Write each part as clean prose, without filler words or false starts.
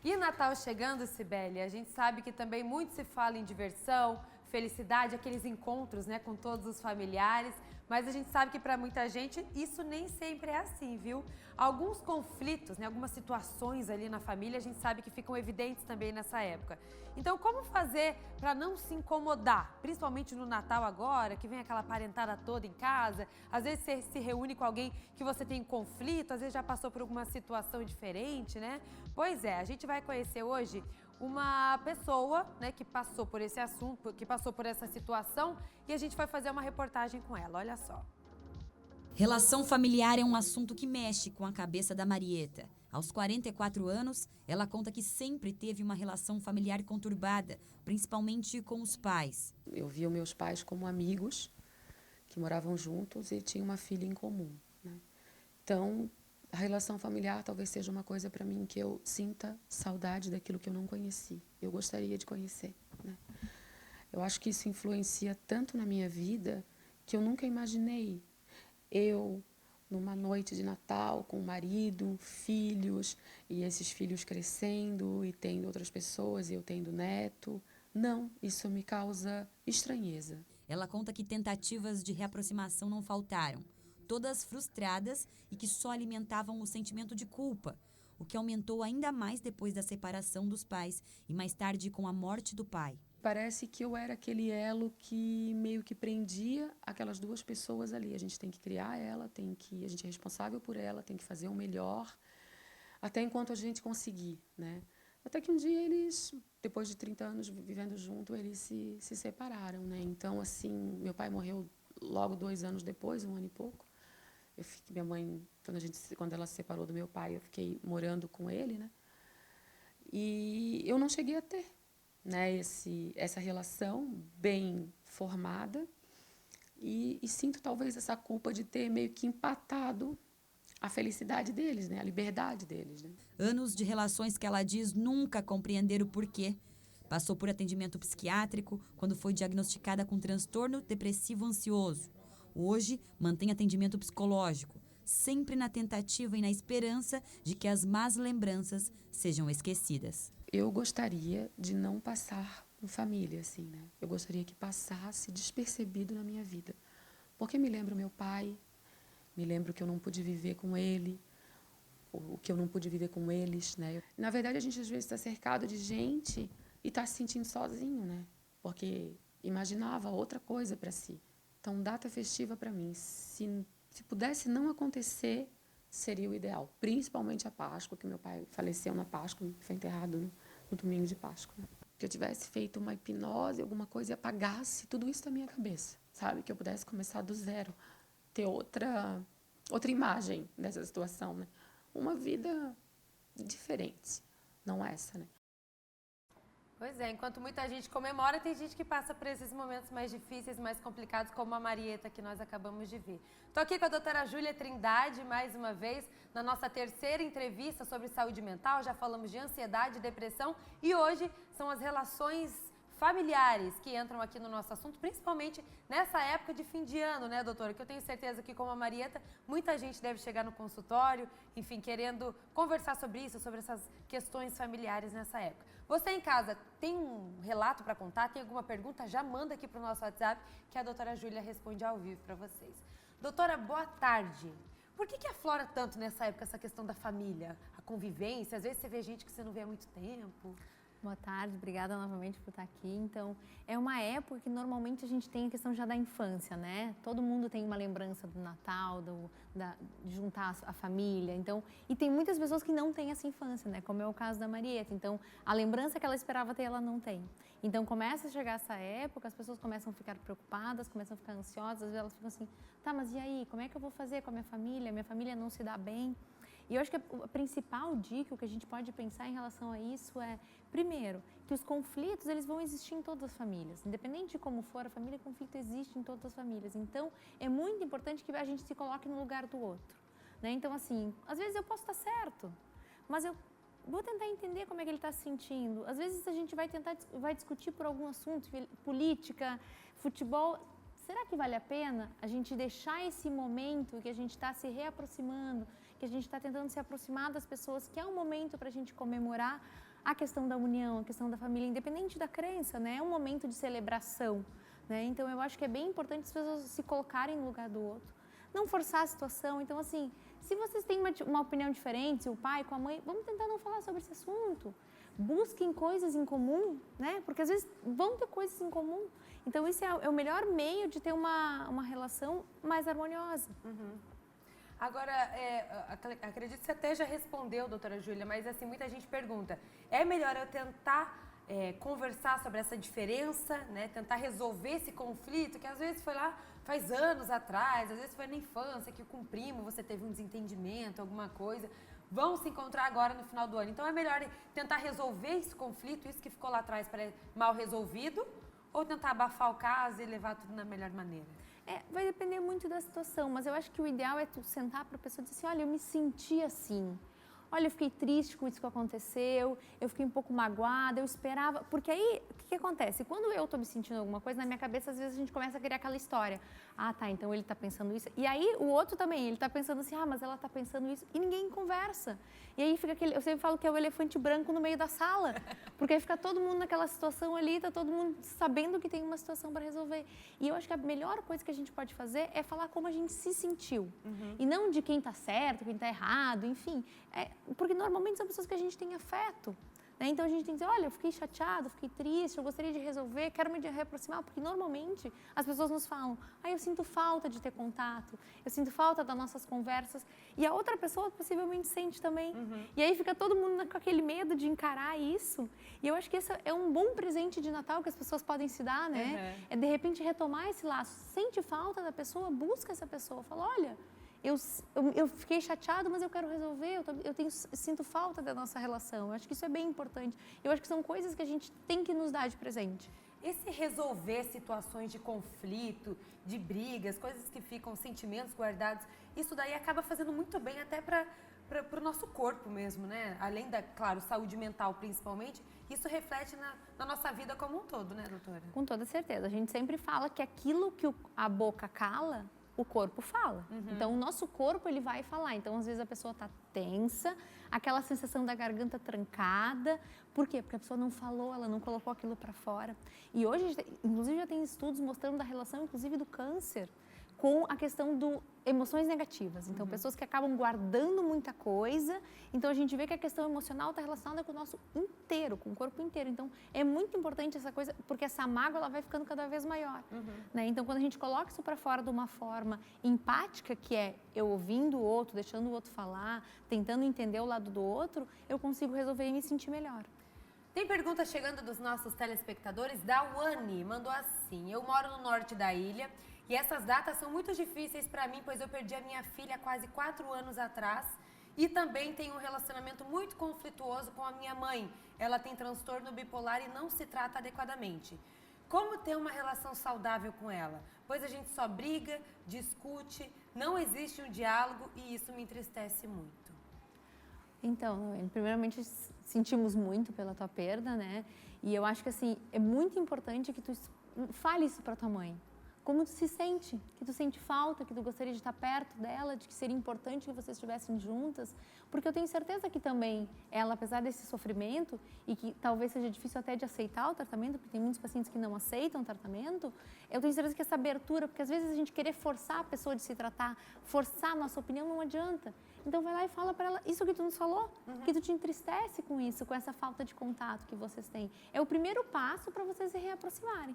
E Natal chegando, Cibele, a gente sabe que também muito se fala em diversão, felicidade, aqueles encontros, né, com todos os familiares, mas a gente sabe que para muita gente isso nem sempre é assim, viu? Alguns conflitos, né, algumas situações ali na família, a gente sabe que ficam evidentes também nessa época. Então, como fazer para não se incomodar, principalmente no Natal agora, que vem aquela parentada toda em casa, às vezes você se reúne com alguém que você tem conflito, às vezes já passou por alguma situação diferente, né? Pois é, a gente vai conhecer hoje uma pessoa, né, que passou por esse assunto, que passou por essa situação, e a gente vai fazer uma reportagem com ela, olha só. Relação familiar é um assunto que mexe com a cabeça da Marieta. Aos 44 anos, ela conta que sempre teve uma relação familiar conturbada, principalmente com os pais. Eu via meus pais como amigos que moravam juntos e tinham uma filha em comum, né? Então, a relação familiar talvez seja uma coisa para mim que eu sinta saudade daquilo que eu não conheci. Eu gostaria de conhecer, né? Eu acho que isso influencia tanto na minha vida que eu nunca imaginei eu, numa noite de Natal, com o marido, filhos, e esses filhos crescendo e tendo outras pessoas e eu tendo neto. Não, isso me causa estranheza. Ela conta que tentativas de reaproximação não faltaram, todas frustradas e que só alimentavam o sentimento de culpa, o que aumentou ainda mais depois da separação dos pais e mais tarde com a morte do pai. Parece que eu era aquele elo que meio que prendia aquelas duas pessoas ali. A gente tem que criar ela, a gente é responsável por ela, tem que fazer o melhor, até enquanto a gente conseguir, né? Até que um dia eles, depois de 30 anos vivendo junto, eles se separaram, né? Então, assim, meu pai morreu logo 2 anos depois, 1 ano e pouco. Minha mãe, quando ela se separou do meu pai, eu fiquei morando com ele, né? E eu não cheguei a ter, né, essa relação bem formada e sinto talvez essa culpa de ter meio que empatado a felicidade deles, né, a liberdade deles, né? Anos de relações que ela diz nunca compreender o porquê. Passou por atendimento psiquiátrico quando foi diagnosticada com transtorno depressivo ansioso. Hoje, mantém atendimento psicológico, sempre na tentativa e na esperança de que as más lembranças sejam esquecidas. Eu gostaria de não passar com família, assim, né? Eu gostaria que passasse despercebido na minha vida. Porque me lembro meu pai, me lembro que eu não pude viver com ele, o que eu não pude viver com eles, né? Na verdade, a gente às vezes está cercado de gente e está se sentindo sozinho, né? Porque imaginava outra coisa para si. Então, data festiva para mim, se pudesse não acontecer, seria o ideal. Principalmente a Páscoa, que meu pai faleceu na Páscoa, foi enterrado no domingo de Páscoa, né? Que eu tivesse feito uma hipnose, alguma coisa, e apagasse tudo isso da minha cabeça, sabe? Que eu pudesse começar do zero, ter outra imagem dessa situação, né? Uma vida diferente, não essa, né? Pois é, enquanto muita gente comemora, tem gente que passa por esses momentos mais difíceis, mais complicados, como a Marieta que nós acabamos de ver. Estou aqui com a doutora Júlia Trindade, mais uma vez, na nossa terceira entrevista sobre saúde mental. Já falamos de ansiedade, depressão e hoje são as relações familiares que entram aqui no nosso assunto, principalmente nessa época de fim de ano, né, doutora? Que eu tenho certeza que, como a Marieta, muita gente deve chegar no consultório, enfim, querendo conversar sobre isso, sobre essas questões familiares nessa época. Você em casa tem um relato para contar? Tem alguma pergunta? Já manda aqui para o nosso WhatsApp que a doutora Júlia responde ao vivo para vocês. Doutora, boa tarde. Por que aflora tanto nessa época essa questão da família, a convivência? Às vezes você vê gente que você não vê há muito tempo. Boa tarde, obrigada novamente por estar aqui. Então, é uma época que normalmente a gente tem a questão já da infância, né? Todo mundo tem uma lembrança do Natal, de juntar a família. Então, e tem muitas pessoas que não têm essa infância, né? Como é o caso da Marieta. Então, a lembrança que ela esperava ter, ela não tem. Então, começa a chegar essa época, as pessoas começam a ficar preocupadas, começam a ficar ansiosas, às vezes elas ficam assim, tá, mas e aí? Como é que eu vou fazer com a minha família? Minha família não se dá bem. E eu acho que a principal dica, o que a gente pode pensar em relação a isso é, primeiro, que os conflitos eles vão existir em todas as famílias. Independente de como for a família, conflito existe em todas as famílias. Então, é muito importante que a gente se coloque no lugar do outro, né? Então, assim, às vezes eu posso estar certo, mas eu vou tentar entender como é que ele está se sentindo. Às vezes a gente vai discutir por algum assunto, política, futebol. Será que vale a pena a gente deixar esse momento que a gente está se reaproximando, que a gente está tentando se aproximar das pessoas, que é um momento para a gente comemorar a questão da união, a questão da família, independente da crença, né? É um momento de celebração, né? Então, eu acho que é bem importante as pessoas se colocarem no lugar do outro. Não forçar a situação. Então, assim, se vocês têm uma opinião diferente, se o pai com a mãe, vamos tentar não falar sobre esse assunto. Busquem coisas em comum, né? Porque às vezes vão ter coisas em comum. Então, esse é o melhor meio de ter uma relação mais harmoniosa. Agora, acredito que você até já respondeu, doutora Júlia, mas assim, muita gente pergunta, é melhor eu tentar conversar sobre essa diferença, né? Tentar resolver esse conflito, que às vezes foi lá faz anos atrás, às vezes foi na infância, que com o primo você teve um desentendimento, alguma coisa, vão se encontrar agora no final do ano. Então, é melhor tentar resolver esse conflito, isso que ficou lá atrás mal resolvido, ou tentar abafar o caso e levar tudo na melhor maneira? Vai depender muito da situação, mas eu acho que o ideal é tu sentar para a pessoa e dizer assim, olha, eu me senti assim. Olha, eu fiquei triste com isso que aconteceu, eu fiquei um pouco magoada, eu esperava... Porque aí, o que acontece? Quando eu estou me sentindo alguma coisa, na minha cabeça, às vezes a gente começa a criar aquela história. Ah, tá, então ele está pensando isso. E aí, o outro também, ele está pensando assim, mas ela está pensando isso. E ninguém conversa. E aí fica aquele... Eu sempre falo que é o elefante branco no meio da sala. Porque aí fica todo mundo naquela situação ali, está todo mundo sabendo que tem uma situação para resolver. E eu acho que a melhor coisa que a gente pode fazer é falar como a gente se sentiu. E não de quem está certo, quem está errado, enfim... Porque normalmente são pessoas que a gente tem afeto, né? Então a gente tem que dizer, olha, eu fiquei chateado, fiquei triste, eu gostaria de resolver, quero me reaproximar, porque normalmente as pessoas nos falam, eu sinto falta de ter contato, eu sinto falta das nossas conversas, e a outra pessoa possivelmente sente também. E aí fica todo mundo com aquele medo de encarar isso, e eu acho que esse é um bom presente de Natal que as pessoas podem se dar, né? É de repente retomar esse laço, sente falta da pessoa, busca essa pessoa, fala, olha... Eu fiquei chateado, mas eu quero resolver, sinto falta da nossa relação. Eu acho que isso é bem importante. Eu acho que são coisas que a gente tem que nos dar de presente. Esse resolver situações de conflito, de brigas, coisas que ficam, sentimentos guardados, isso daí acaba fazendo muito bem até para o nosso corpo mesmo, né? Além da, claro, saúde mental principalmente, isso reflete na nossa vida como um todo, né, doutora? Com toda certeza. A gente sempre fala que aquilo que a boca cala, o corpo fala. Então, o nosso corpo, ele vai falar. Então, às vezes, a pessoa está tensa, aquela sensação da garganta trancada. Por quê? Porque a pessoa não falou, ela não colocou aquilo para fora. E hoje, inclusive, já tem estudos mostrando da relação, inclusive, do câncer com a questão do emoções negativas. Então, pessoas que acabam guardando muita coisa. Então, a gente vê que a questão emocional está relacionada com o nosso inteiro, com o corpo inteiro. Então, é muito importante essa coisa, porque essa mágoa ela vai ficando cada vez maior. Né? Então, quando a gente coloca isso para fora de uma forma empática, que é eu ouvindo o outro, deixando o outro falar, tentando entender o lado do outro, eu consigo resolver e me sentir melhor. Tem pergunta chegando dos nossos telespectadores. Da Wani mandou assim: eu moro no norte da ilha e essas datas são muito difíceis para mim, pois eu perdi a minha filha há quase 4 anos atrás e também tenho um relacionamento muito conflituoso com a minha mãe. Ela tem transtorno bipolar e não se trata adequadamente. Como ter uma relação saudável com ela? Pois a gente só briga, discute, não existe um diálogo e isso me entristece muito. Então, primeiramente, sentimos muito pela tua perda, né? E eu acho que, assim, é muito importante que tu fale isso para tua mãe. Como tu se sente, que tu sente falta, que tu gostaria de estar perto dela, de que seria importante que vocês estivessem juntas, porque eu tenho certeza que também ela, apesar desse sofrimento, e que talvez seja difícil até de aceitar o tratamento, porque tem muitos pacientes que não aceitam o tratamento, eu tenho certeza que essa abertura, porque às vezes a gente querer forçar a pessoa de se tratar, forçar a nossa opinião, não adianta. Então vai lá e fala para ela isso que tu nos falou, que tu te entristece com isso, com essa falta de contato que vocês têm. É o primeiro passo para vocês se reaproximarem.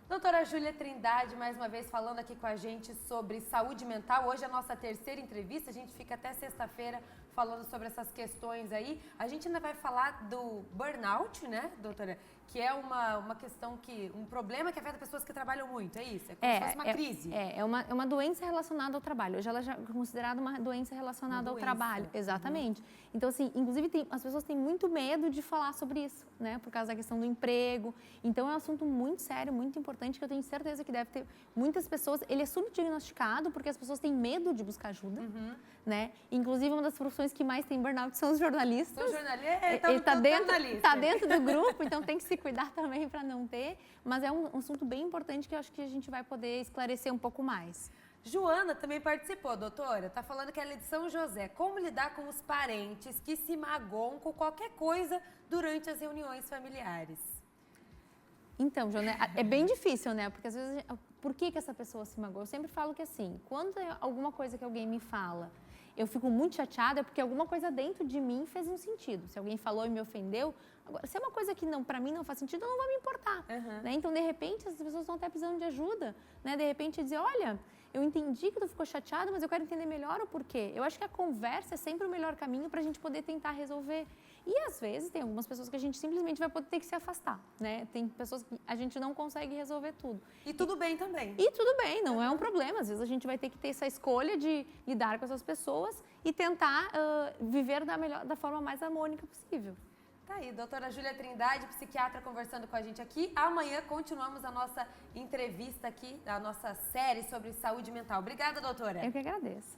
Doutora Júlia Trindade, mais uma vez falando aqui com a gente sobre saúde mental. Hoje é a nossa terceira entrevista, a gente fica até sexta-feira falando sobre essas questões aí. A gente ainda vai falar do burnout, né, doutora? Que é uma questão um problema que afeta pessoas que trabalham muito, é isso? É como se fosse uma crise. É uma doença relacionada ao trabalho. Hoje ela já é considerada uma doença relacionada ao trabalho. Exatamente. Então, assim, inclusive as pessoas têm muito medo de falar sobre isso, né? Por causa da questão do emprego. Então, é um assunto muito sério, muito importante, que eu tenho certeza que deve ter muitas pessoas. Ele é subdiagnosticado porque as pessoas têm medo de buscar ajuda, né? Inclusive, uma das profissões que mais tem burnout são os jornalistas. São jornalistas? Ele está dentro do grupo, então tem que se cuidar também para não ter. Mas é um assunto bem importante que eu acho que a gente vai poder esclarecer um pouco mais. Joana também participou, doutora. Tá falando que ela é de São José. Como lidar com os parentes que se magoam com qualquer coisa durante as reuniões familiares? Então, Joana, é bem difícil, né? Porque às vezes, por que essa pessoa se magoou? Eu sempre falo que assim, quando tem alguma coisa que alguém me fala, eu fico muito chateada porque alguma coisa dentro de mim fez um sentido. Se alguém falou e me ofendeu, agora, se é uma coisa que não, para mim não faz sentido, eu não vou me importar. Né? Então, de repente, as pessoas estão até precisando de ajuda. Né? De repente, dizer, olha, eu entendi que tu ficou chateado, mas eu quero entender melhor o porquê. Eu acho que a conversa é sempre o melhor caminho para a gente poder tentar resolver. E às vezes tem algumas pessoas que a gente simplesmente vai poder ter que se afastar, né? Tem pessoas que a gente não consegue resolver tudo. E tudo bem também. E tudo bem, não é um problema. Às vezes a gente vai ter que ter essa escolha de lidar com essas pessoas e tentar viver da forma mais harmônica possível. Tá aí, doutora Júlia Trindade, psiquiatra, conversando com a gente aqui. Amanhã continuamos a nossa entrevista aqui, a nossa série sobre saúde mental. Obrigada, doutora. Eu que agradeço.